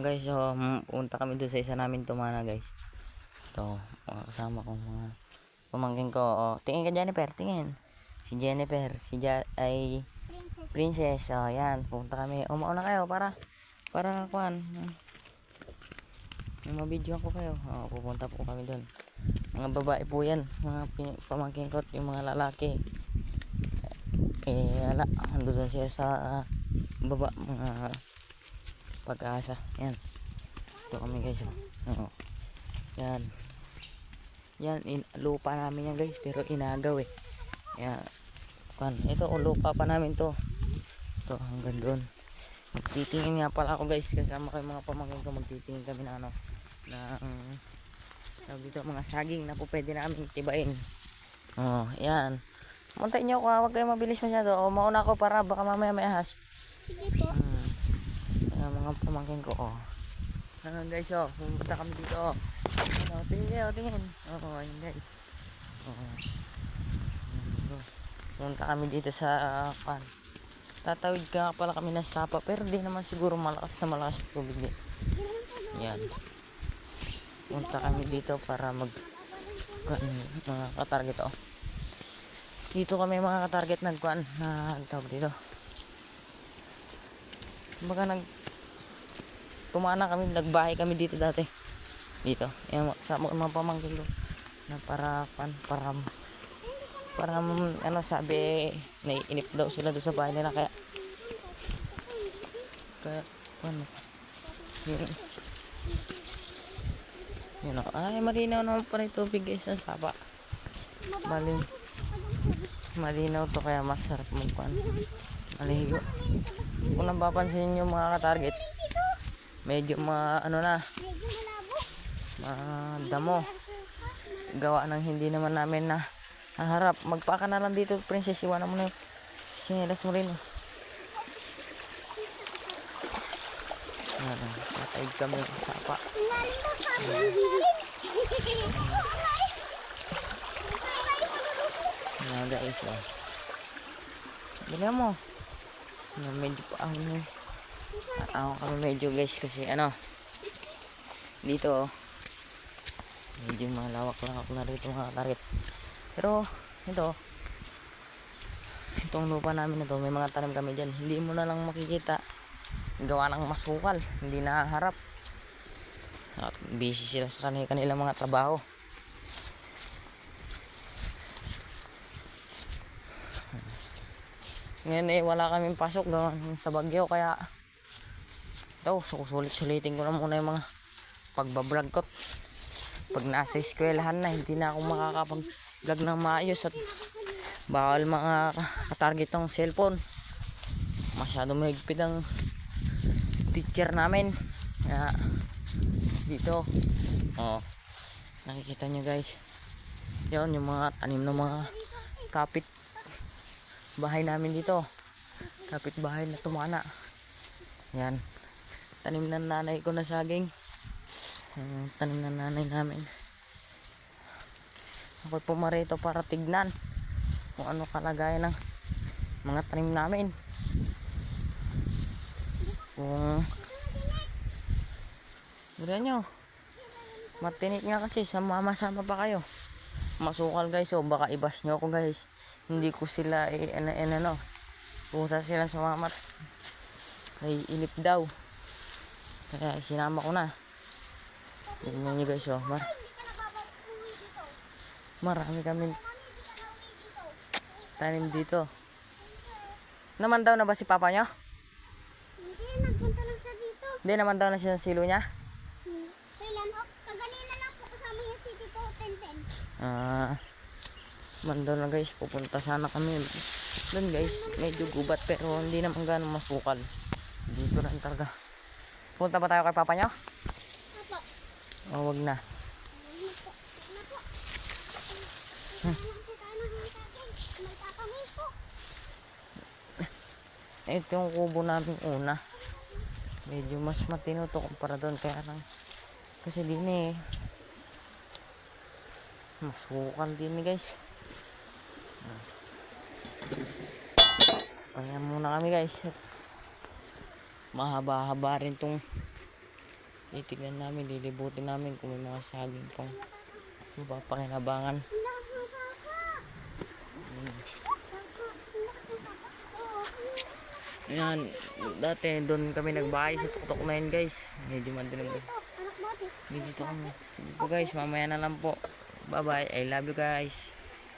Guys, so punta kami doon sa isa namin tumana guys. Ito, mga kasama kong mga pamangkin ko. Oh, tingin ka Jennifer, tingin. Si Jennifer, si ay Princess. Oh, yan, punta kami. Umauna kayo para kuan. Mabidyoan ko kayo. Oh, pupunta po kami doon. Mga babae po yan, mga pamangkin ko, yung mga lalaki. Ala, doon sila sa baba, mga Pag-asa. Yan. Ito kami guys. Oo. Yan. Yan, lupa namin yan guys, pero inagaw eh. Yan. Ito, lupa pa namin to. Ito, hanggang doon. Magtitingin nga pala ako guys, kasama kayo mga pamangkin ko, magtitingin kami na dito, mga saging na po pwede namin tibain. Oh, yan. Muntayin nyo ko, huwag kayo mabilis masyado. O, mauna ako para baka mamaya may ahas. Sige po. Yan, mga pamangkin ko. Oh. Guys, oh, pumunta kami dito. Oh. Tingin. Oh, yun guys. Oh. Pumunta kami dito sa tatawid ka pala kami ng sapa, pero di naman siguro malakas na tubig din. Yan. Punta kami dito para mga katarget. Oh. Dito kami mga katarget nagkuan na tawag dito. Kumbaga tumana kami, nagbahay kami dito dati. Dito. Yan, sa mga pamangkin ko na para ano sabi, naiinip daw sila doon sa bahay nila kaya ano yun ako. Ay, malinaw naman pa rin tubig guys ng sapa. Malinaw to kaya masarap maligo. Kung napapansin nyo mga katarget, medyo damo. Gawa ng hindi naman namin na harap. Magpaka na lang dito, Princess. Iwanan mo na yung sinilas mo rin. Patay kami ng sapa. Guys, bila mo. Medyo pa ako kami medyo guys kasi dito medyo malawak-lawak na rito mga katarget. Pero itong lupa namin na to, may mga tanim kami dyan. Hindi mo na lang makikita. Gawa ng masukal. Hindi naharap. At busy sila sa kanilang mga trabaho. Ngayon wala kaming pasok gawa sa bagyo. Kaya ito, susulit-sulitin ko na muna yung mga pagbablog ko. Pag nasa eskwelahan na, hindi na ako makakapag-vlog ng maayos at bawal mga katarget ng cellphone. Masyado mahigpit ang teacher namin. Kaya dito, nakikita nyo guys, yun yung mga tanim ng mga kapit bahay namin dito. Kapit bahay na tumana. Yan, tanim ng nanay ko na saging. Tanim ng nanay namin. Ako'y pumarito para tignan kung ano kalagayan ng mga tanim namin. Kung ganyan nyo, matinik nga kasi, sama-sama pa kayo. Masukal guys, baka ibas nyo ako guys. Hindi ko sila pusa sila sa mamat. Ay inip daw. Kaya sinama ko na. Tingnan nyo guys, marami kami tanim dito. Naman daw na ba si papa nyo? Hindi, nagpunta lang siya dito. Hindi naman daw na siya ng silo niya? Kailan? Kaganina lang po kasama niya si Tito 10-10. Mando na guys, pupunta sana kami doon guys, medyo gubat pero hindi naman gano'ng masukal. Dito lang talaga. Punta ba tayo kay papa nyo? Apo. O wag na. Ito yung kubo namin una. Medyo mas matino to kumpara doon, kaya lang kasi din masukal din guys. Kaya muna kami guys. Mahaba-haba rin tong Titignan namin, lilibutin namin kung may mga saging pang mapapakinabangan. Ang lakas ng saka. Ayan, dati doon kami nagbahay sa tuktok na yun guys. Medyo madilim guys. Ito, anak bote. Dito kami. Sige po guys, mamaya na lang po. Bye bye, I love you guys.